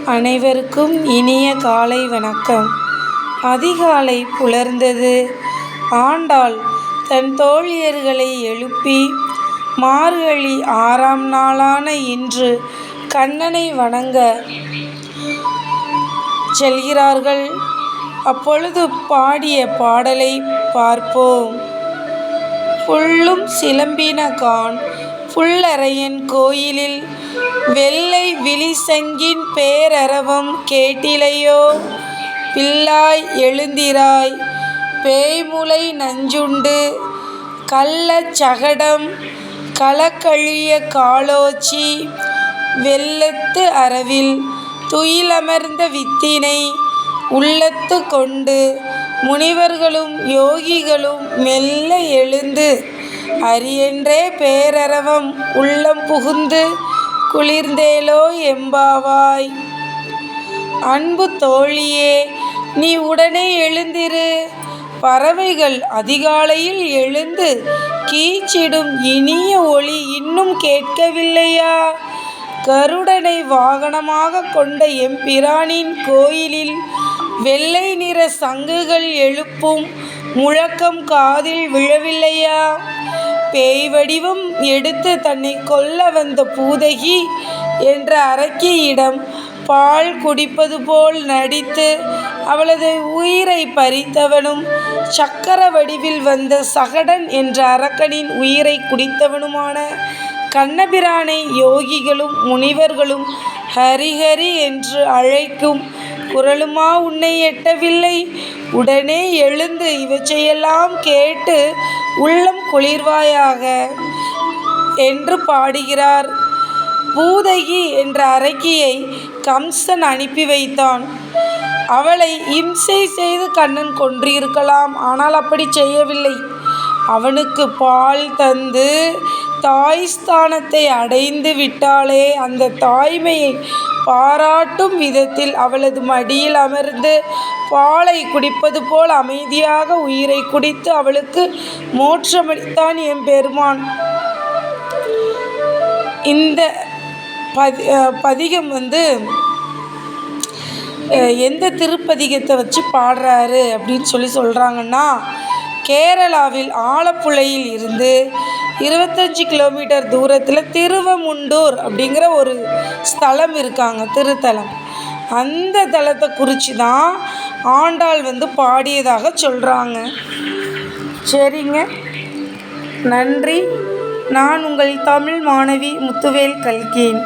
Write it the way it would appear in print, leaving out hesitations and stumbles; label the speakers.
Speaker 1: அனைவருக்கும் இனிய காலை வணக்கம். அதிகாலை புலர்ந்தது. ஆண்டாள் தன் தோழியர்களை எழுப்பி மார்கழி 6ஆம் நாளான இன்று கண்ணனை வணங்க செல்கிறார்கள். அப்பொழுது பாடிய பாடலை பார்ப்போம். புள்ளும் சிலம்பினகான் புல்லரையன் கோயிலில் வெள்ளை விழிசங்கின் பேரரவம் கேட்டிலையோ? பிள்ளாய் எழுந்திராய் பேய்முலை நஞ்சுண்டு கள்ளச் சகடம் களக்கழிய காலோச்சி வெள்ளத்து அரவில் துயிலமர்ந்த வித்தினை உள்ளத்து கொண்டு முனிவர்களும் யோகிகளும் மெல்ல எழுந்து அரியன்றே பேரரவம் உள்ளம் புகுந்து குளிர்ந்தேலோ எம்பாவாய். அன்பு தோழியே, நீ உடனே எழுந்திரு. பறவைகள் அதிகாலையில் எழுந்து கீச்சிடும் இனிய ஒலி இன்னும் கேட்கவில்லையா? கருடனை வாகனமாக கொண்ட எம்பிரானின் கோயிலில் வெள்ளை நிற சங்குகள் எழுப்பும் முழக்கம் காதில் விழவில்லையா? பேய் வடிவம் எடுத்து தன்னை கொல்ல வந்த பூதகி என்ற அரக்கியிடம் பால் குடிப்பது போல் நடித்து அவளது உயிரை பறித்தவனும், சக்கர வடிவில் வந்த சகடன் என்ற அரக்கனின் உயிரை குடித்தவனுமான கண்ணபிரானை யோகிகளும் முனிவர்களும் ஹரிஹரி என்று அழைக்கும் குரலுமா உன்னை எட்டவில்லை? உடனே எழுந்து இவற்றையெல்லாம் கேட்டு உள்ளம் குளிர்வாயாக என்று பாடுகிறார். பூதகி என்ற அரக்கியை கம்சன் அனுப்பி வைத்தான். அவளை இம்சை செய்து கண்ணன் கொன்றிருக்கலாம். ஆனால் அப்படி செய்யவில்லை. அவனுக்கு பால் தந்து தாய் ஸ்தானத்தை அடைந்து விட்டாளே, அந்த தாய்மையை பாராட்டும் விதத்தில் அவளது மடியில் அமர்ந்து பாலை குடிப்பது போல் அமைதியாக உயிரை குடித்து அவளுக்கு மோட்சமளித்தான் எம்பெருமான். இந்த பதிகம் எந்த திருப்பதிகத்தை வச்சு பாடுறாரு அப்படின்னு சொல்கிறாங்கன்னா, கேரளாவில் ஆலப்புழையில் இருந்து 25 கிலோமீட்டர் தூரத்தில் திருவமுண்டூர் அப்படிங்கிற ஒரு ஸ்தலம் இருக்காங்க, திருத்தலம். அந்த தலத்தை குறித்து தான் ஆண்டாள் பாடியதாக சொல்கிறாங்க. சரிங்க, நன்றி. நான் உங்கள் தமிழ் மாணவி முத்துவேல் கல்கேன்.